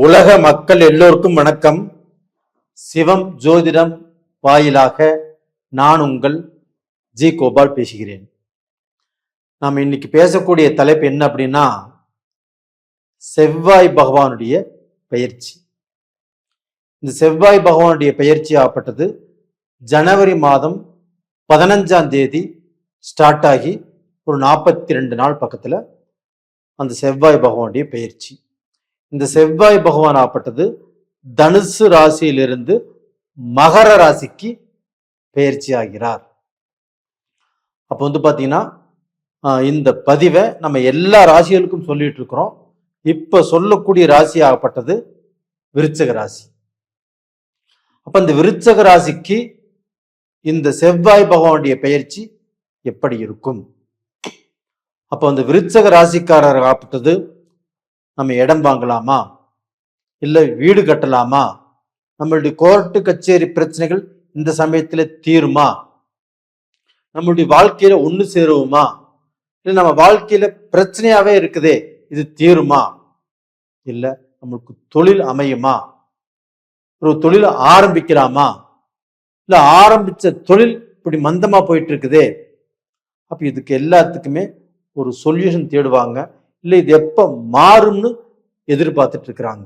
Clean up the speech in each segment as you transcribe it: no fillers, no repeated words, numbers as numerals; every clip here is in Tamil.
உலக மக்கள் எல்லோருக்கும் வணக்கம். சிவம் ஜோதிடம் வாயிலாக நான் உங்கள் ஜி கோபால் பேசுகிறேன். நாம் இன்னைக்கு பேசக்கூடிய தலைப்பு என்ன அப்படின்னா, செவ்வாய் பகவானுடைய பெயர்ச்சி. இந்த செவ்வாய் பகவானுடைய பெயர்ச்சி ஆகப்பட்டது ஜனவரி மாதம் 15ஆம் தேதி ஸ்டார்ட் ஆகி ஒரு 42 நாள் பக்கத்துல அந்த செவ்வாய் பகவானுடைய பெயர்ச்சி. இந்த செவ்வாய் பகவான் ஆப்பட்டது தனுசு ராசியிலிருந்து மகர ராசிக்கு பெயர்ச்சி ஆகிறார். அப்போ பாத்தீங்கன்னா இந்த பதிவை நம்ம எல்லா ராசிகளுக்கும் சொல்லிட்டு இருக்கிறோம். இப்ப சொல்லக்கூடிய ராசி ஆகப்பட்டது விருச்சக ராசி. அப்ப இந்த விருச்சக ராசிக்கு இந்த செவ்வாய் பகவானுடைய பெயர்ச்சி எப்படி இருக்கும்? அப்ப அந்த விருச்சக ராசிக்காரர் ஆகப்பட்டது நம்ம இடம் வாங்கலாமா, இல்லை வீடு கட்டலாமா, நம்மளுடைய கோர்ட்டு கச்சேரி பிரச்சனைகள் இந்த சமயத்துல தீருமா, நம்மளுடைய வாழ்க்கையில ஒண்ணு சேருவோமா, இல்லை நம்ம வாழ்க்கையில பிரச்சனையாவே இருக்குதே இது தீருமா, இல்லை நம்மளுக்கு தொழில் அமையுமா, ஒரு தொழில் ஆரம்பிக்கலாமா, இல்லை ஆரம்பிச்ச தொழில் இப்படி மந்தமா போயிட்டு இருக்குதே. அப்ப இதுக்கு எல்லாத்துக்குமே ஒரு சொல்யூஷன் தேடுவாங்க. இல்லை இது எப்ப மாறும்னு எதிர்பார்த்துட்டு இருக்கிறாங்க.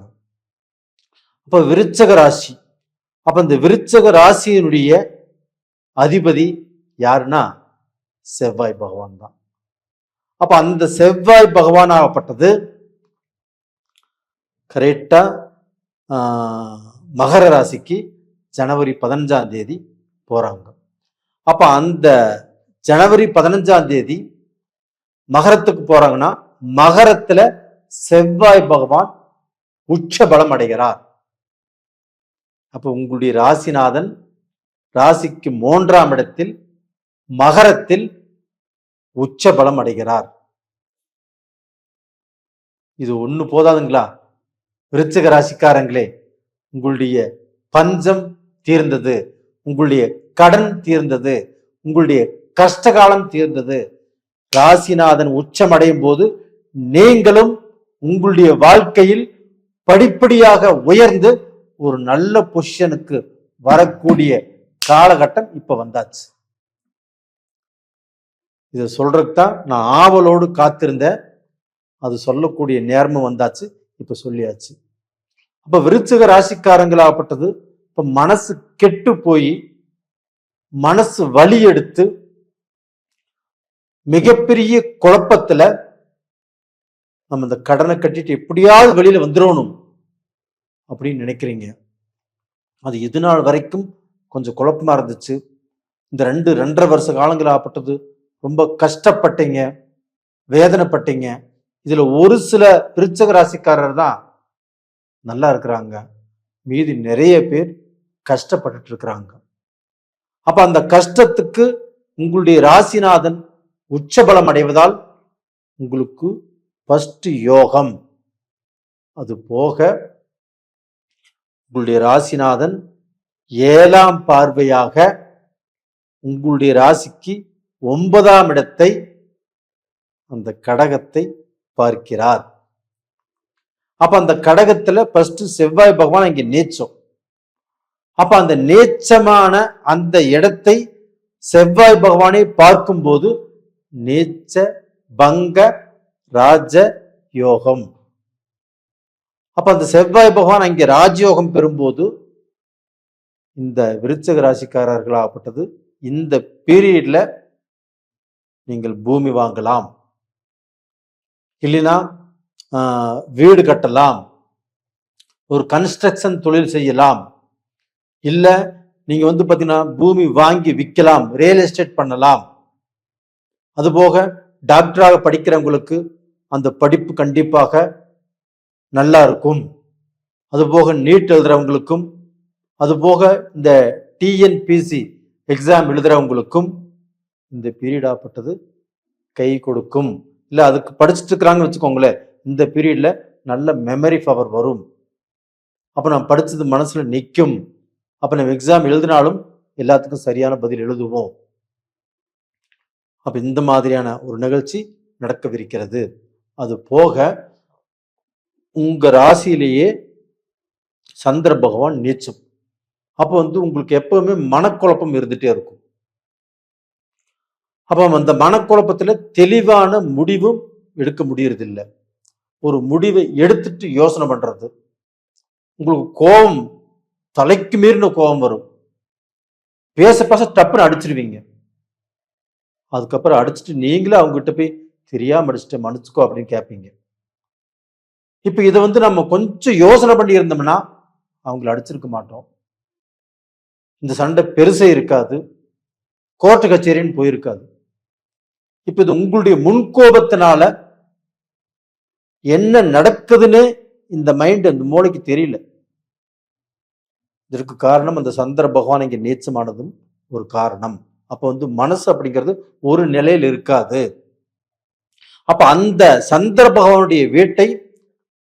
அப்ப விருச்சக ராசி. அப்ப இந்த விருச்சக ராசியினுடைய அதிபதி யாருன்னா செவ்வாய் பகவான் தான். அப்ப அந்த செவ்வாய் பகவான் ஆகப்பட்டது கரெக்டா மகர ராசிக்கு ஜனவரி 15ஆம் தேதி போறாங்க. அப்ப அந்த ஜனவரி 15ஆம் தேதி மகரத்துக்கு போறாங்கன்னா மகரத்துல செவ்வாய் பகவான் உச்ச பலம் அடைகிறார். அப்ப உங்களுடைய ராசிநாதன் ராசிக்கு 3ஆம் இடத்தில் மகரத்தில் உச்ச பலம் அடைகிறார். இது ஒண்ணு போதாதுங்களா? விருச்சிக ராசிக்காரங்களே, உங்களுடைய பஞ்சம் தீர்ந்தது, உங்களுடைய கடன் தீர்ந்தது, உங்களுடைய கஷ்டகாலம் தீர்ந்தது. ராசிநாதன் உச்சம் அடையும் போது நீங்களும் உங்களுடைய வாழ்க்கையில் படிப்படியாக உயர்ந்து ஒரு நல்ல பொசிஷனுக்கு வரக்கூடிய காலகட்டம் இப்ப வந்தாச்சு. இதை சொல்றதுதான் நான் ஆவலோடு காத்திருந்தேன். அது சொல்லக்கூடிய நேரமும் வந்தாச்சு. இப்ப சொல்லியாச்சு. அப்ப விருச்சிக ராசிக்காரங்களாகப்பட்டது இப்ப மனசு கெட்டு போய் மனசு வலி எடுத்து மிகப்பெரிய குழப்பத்துல நம்ம இந்த கடனை கட்டிட்டு எப்படியாவது வெளியில வந்துடணும் அப்படின்னு நினைக்கிறீங்க. அது இது நாள் வரைக்கும் கொஞ்சம் குழப்பமா இருந்துச்சு. இந்த 2.5 வருஷ காலங்கள் ஆகப்பட்டது ரொம்ப கஷ்டப்பட்டீங்க, வேதனைப்பட்டீங்க. இதுல ஒரு சில விருச்சிக ராசிக்காரர் தான் நல்லா இருக்கிறாங்க, மீதி நிறைய பேர் கஷ்டப்பட்டுட்டு இருக்கிறாங்க. அப்ப அந்த கஷ்டத்துக்கு உங்களுடைய ராசிநாதன் உச்சபலம் அடைவதால் உங்களுக்கு ஃபர்ஸ்ட் யோகம். அது போக உங்களுடைய ராசிநாதன் 7ஆம் பார்வையாக உங்களுடைய ராசிக்கு 9ஆம் இடத்தை அந்த கடகத்தை பார்க்கிறார். அப்ப அந்த கடகத்துல ஃபர்ஸ்ட் செவ்வாய் பகவான் இங்க நீச்சம். அப்ப அந்த நீச்சமான அந்த இடத்தை செவ்வாய் பகவானை பார்க்கும்போது நீச்ச பங்க ராஜ யோகம். அப்ப அந்த செவ்வாய் பகவான் அங்கே ராஜயோகம் பெறும்போது இந்த விருச்சிக ராசிக்காரர்களாகப்பட்டது இந்த பீரியட்ல நீங்கள் பூமி வாங்கலாம், இல்லைன்னா வீடு கட்டலாம், ஒரு கன்ஸ்ட்ரக்ஷன் தொழில் செய்யலாம், இல்ல நீங்க பாத்தீங்கன்னா பூமி வாங்கி விற்கலாம், ரியல் எஸ்டேட் பண்ணலாம். அதுபோக டாக்டராக படிக்கிறவங்களுக்கு அந்த படிப்பு கண்டிப்பாக நல்லா இருக்கும். அதுபோக நீட் எழுதுறவங்களுக்கும், அதுபோக இந்த டிஎன்பிசி எக்ஸாம் எழுதுறவங்களுக்கும் இந்த பீரியட் ஆகப்பட்டது கை கொடுக்கும். இல்லை அதுக்கு படிச்சுட்டு இருக்கிறாங்கன்னு வச்சுக்கோங்களேன், இந்த பீரியட்ல நல்ல மெமரி பவர் வரும். அப்ப நான் படிச்சது மனசுல நிற்கும். அப்ப நம்ம எக்ஸாம் எழுதினாலும் எல்லாத்துக்கும் சரியான பதில் எழுதுவோம். அப்ப இந்த மாதிரியான ஒரு நிகழ்ச்சி நடக்கவிருக்கிறது. அது போக உங்க ராசியிலேயே சந்திர பகவான் நீச்சம். அப்போ உங்களுக்கு எப்பவுமே மனக்குழப்பம் இருந்துட்டே இருக்கும். அப்போ அந்த மனக்குழப்பத்துல தெளிவான முடிவும் எடுக்க முடியறதில்லை. ஒரு முடிவை எடுத்துட்டு யோசனை பண்றது. உங்களுக்கு கோபம், தலைக்கு மீறின கோபம் வரும். பேச பேச டப்புன்னு அடிச்சிருவீங்க. அதுக்கப்புறம் அடிச்சுட்டு நீங்களே அவங்ககிட்ட போய் தெரியாம அடிச்சுட்டு மன்னிச்சுக்கோ அப்படின்னு கேட்பீங்க. இப்ப இதை நம்ம கொஞ்சம் யோசனை பண்ணி இருந்தோம்னா அவங்களை அடிச்சிருக்க மாட்டோம். இந்த சண்டை பெருசே இருக்காது, கோர்ட்டு கச்சேரின்னு போயிருக்காது. இப்ப இது உங்களுடைய முன்கோபத்தினால என்ன நடக்குதுன்னு இந்த மைண்ட், அந்த மூளைக்கு தெரியல. இதற்கு காரணம் அந்த சந்திர பகவான் இங்க நீச்சமானதும் ஒரு காரணம். அப்ப மனசு அப்படிங்கிறது ஒரு நிலையில் இருக்காது. அப்ப அந்த சந்திர பகவானுடைய வீட்டை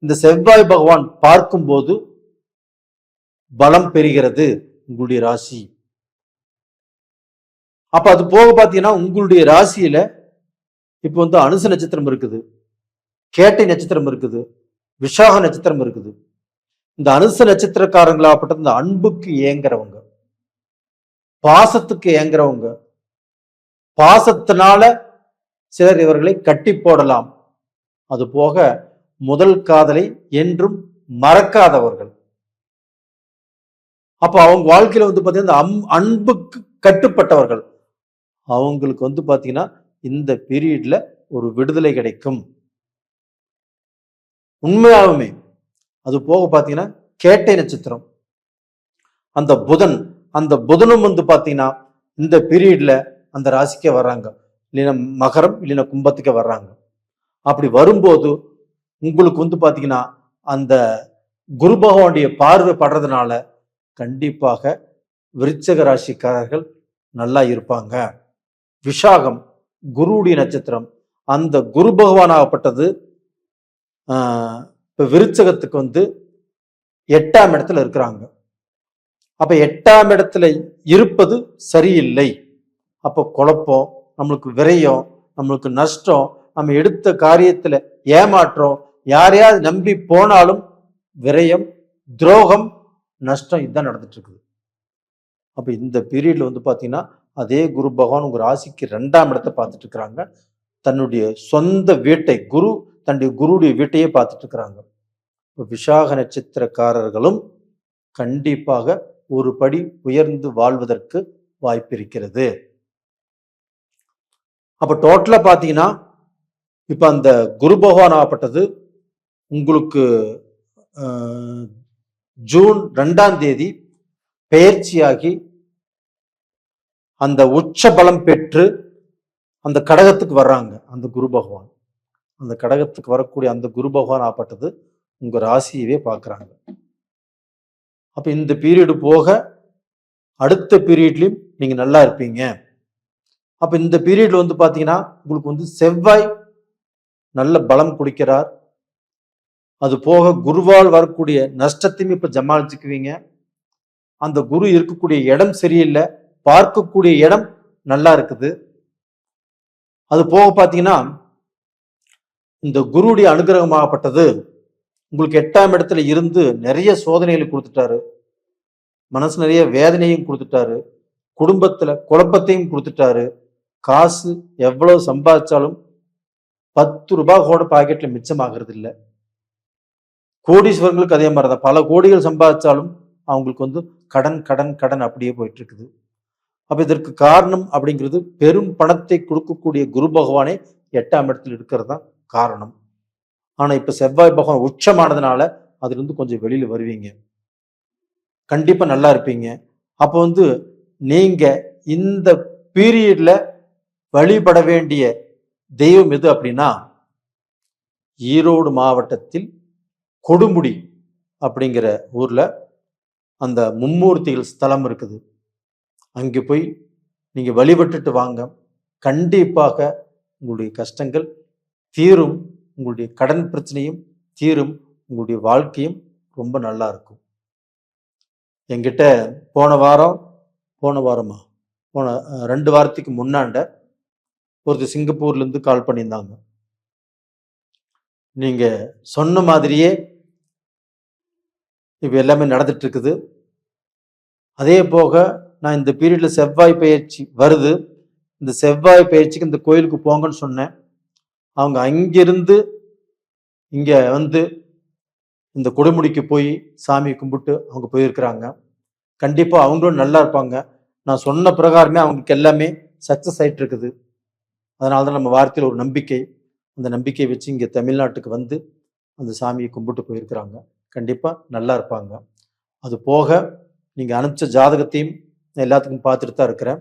இந்த செவ்வாய் பகவான் பார்க்கும்போது பலம் பெறுகிறது உங்களுடைய ராசி. அப்ப அது போக பாத்தீங்கன்னா உங்களுடைய ராசியில இப்ப அனுச நட்சத்திரம் இருக்குது, கேட்டை நட்சத்திரம் இருக்குது, விஷாக நட்சத்திரம் இருக்குது. இந்த அனுச நட்சத்திரக்காரங்களாகப்பட்ட இந்த அன்புக்கு ஏங்குறவங்க, பாசத்துக்கு ஏங்குறவங்க, பாசத்தினால சிலர் இவர்களை கட்டி போடலாம். அது போக முதல் காதலை என்றும் மறக்காதவர்கள். அப்ப அவங்க வாழ்க்கையில பாத்தீங்கன்னா அன்புக்கு கட்டுப்பட்டவர்கள். அவங்களுக்கு பாத்தீங்கன்னா இந்த பீரியட்ல ஒரு விடுதலை கிடைக்கும் உண்மையாலுமே. அது போக பாத்தீங்கன்னா கேட்டை நட்சத்திரம், அந்த புதனும் பாத்தீங்கன்னா இந்த பீரியட்ல அந்த ராசிக்கே வர்றாங்க, இல்லைன்னா மகரம் இல்லைன்னா கும்பத்துக்கே வர்றாங்க. அப்படி வரும்போது உங்களுக்கு பாத்தீங்கன்னா அந்த குரு பகவானுடைய பார்வை படுறதுனால கண்டிப்பாக விருச்சக ராசிக்காரர்கள் நல்லா இருப்பாங்க. விஷாகம் குருவுடைய நட்சத்திரம், அந்த குரு பகவான் ஆகப்பட்டது இப்ப விருச்சகத்துக்கு 8ஆம் இடத்துல இருக்கிறாங்க. அப்ப 8ஆம் இடத்துல இருப்பது சரியில்லை. அப்ப குழப்பம், நம்மளுக்கு விரயம், நம்மளுக்கு நஷ்டம், நம்ம எடுத்த காரியத்துல ஏமாற்றம், யாரையாவது நம்பி போனாலும் விரயம், துரோகம், நஷ்டம், இதுதான் நடந்துட்டு இருக்குது. அப்ப இந்த பீரியட்ல பாத்தீங்கன்னா அதே குரு பகவான் உங்க ராசிக்கு 2ஆம் இடத்தை பார்த்துட்டு இருக்கிறாங்க. தன்னுடைய சொந்த வீட்டை, தன்னுடைய குருடைய வீட்டையே பார்த்துட்டு இருக்கிறாங்க. விஷாக நட்சத்திரக்காரர்களும் கண்டிப்பாக ஒரு படி உயர்ந்து வாழ்வதற்கு வாய்ப்பு இருக்கிறது. அப்ப டோட்டலா பாத்தீங்கன்னா இப்ப அந்த குரு பகவான் ஆகப்பட்டது உங்களுக்கு ஜூன் 2ஆம் தேதி பெயர்ச்சியாகி அந்த உச்ச பலம் பெற்று அந்த கடகத்துக்கு வர்றாங்க. அந்த குரு பகவான், அந்த கடகத்துக்கு வரக்கூடிய அந்த குரு பகவான் ஆகப்பட்டது உங்க ராசியவே பார்க்கறாங்க. அப்ப இந்த பீரியடு போக அடுத்த பீரியட்லயும் நீங்க நல்லா இருப்பீங்க. அப்ப இந்த பீரியட்ல பாத்தீங்கன்னா உங்களுக்கு செவ்வாய் நல்ல பலம் கொடுக்கிறார். அது போக குருவால் வரக்கூடிய நஷ்டத்தையும் இப்ப ஜமாளிச்சுக்குவீங்க. அந்த குரு இருக்கக்கூடிய இடம் சரியில்லை, பார்க்கக்கூடிய இடம் நல்லா இருக்குது. அது போக பாத்தீங்கன்னா இந்த குருவுடைய அனுகிரகமாகப்பட்டது உங்களுக்கு 8ஆம் இடத்துல இருந்து நிறைய சோதனைகளை கொடுத்துட்டாரு, மனசு நிறைய வேதனையும் கொடுத்துட்டாரு, குடும்பத்துல குழப்பத்தையும் கொடுத்துட்டாரு. காசு எவ்வளவு சம்பாதிச்சாலும் 10 ரூபாய் கூட பாக்கெட்ல மிச்சமாகிறது இல்லை. கோடீஸ்வரங்களுக்கு அதே மாதிரிதான், பல கோடிகள் சம்பாதிச்சாலும் அவங்களுக்கு கடன் கடன் கடன் அப்படியே போயிட்டு இருக்குது. அப்ப இதற்கு காரணம் அப்படிங்கிறது பெரும் பணத்தை கொடுக்கக்கூடிய குரு பகவானே 8ஆம் இடத்துல இருக்கிறது தான் காரணம். ஆனா இப்ப செவ்வாய் பகவான் உச்சமானதுனால அதுல இருந்து கொஞ்சம் வெளியில வருவீங்க, கண்டிப்பா நல்லா இருப்பீங்க. அப்ப நீங்க இந்த பீரியட்ல வழிபட வேண்டிய தெய்வம் எது அப்படின்னா, ஈரோடு மாவட்டத்தில் கொடுமுடி அப்படிங்கிற ஊர்ல அந்த மும்மூர்த்திகள் ஸ்தலம் இருக்குது. அங்கே போய் நீங்க வழிபட்டுட்டு வாங்க, கண்டிப்பாக உங்களுடைய கஷ்டங்கள் தீரும், உங்களுடைய கடன் பிரச்சனையும் தீரும், உங்களுடைய வாழ்க்கையும் ரொம்ப நல்லா இருக்கும். என்கிட்ட போன 2 வாரத்துக்கு முன்னாண்ட ஒருத்தர் சிங்கப்பூர்ல இருந்து கால் பண்ணியிருந்தாங்க. நீங்க சொன்ன மாதிரியே இப்போ எல்லாமே நடந்துட்டு இருக்குது. அதே போக நான் இந்த பீரியட்ல செவ்வாய் பயிற்சி வருது, இந்த செவ்வாய் பயிற்சிக்கு இந்த கோயிலுக்கு போங்கன்னு சொன்னேன். அவங்க அங்கிருந்து இங்க வந்து இந்த கொடுமுடிக்கு போய் சாமி கும்பிட்டு அவங்க போயிருக்கிறாங்க. கண்டிப்பா அவங்களும் நல்லா இருப்பாங்க. நான் சொன்ன பிரகாரமே அவங்களுக்கு எல்லாமே சக்சஸ் ஆயிட்டு இருக்குது. அதனாலதான் நம்ம வார்த்தையில் ஒரு நம்பிக்கை, அந்த நம்பிக்கையை வச்சு இங்க தமிழ்நாட்டுக்கு வந்து அந்த சாமியை கும்பிட்டு போயிருக்கிறாங்க. கண்டிப்பா நல்லா இருப்பாங்க. அது போக நீங்க அனுப்பிச்ச ஜாதகத்தையும் நான் எல்லாத்துக்கும் பார்த்துட்டு தான் இருக்கிறேன்.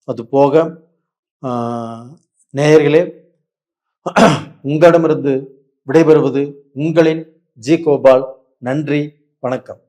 அது போக நேயர்களே, உங்களிடமிருந்து விடைபெறுவது உங்களின் ஜி கோபால். நன்றி, வணக்கம்.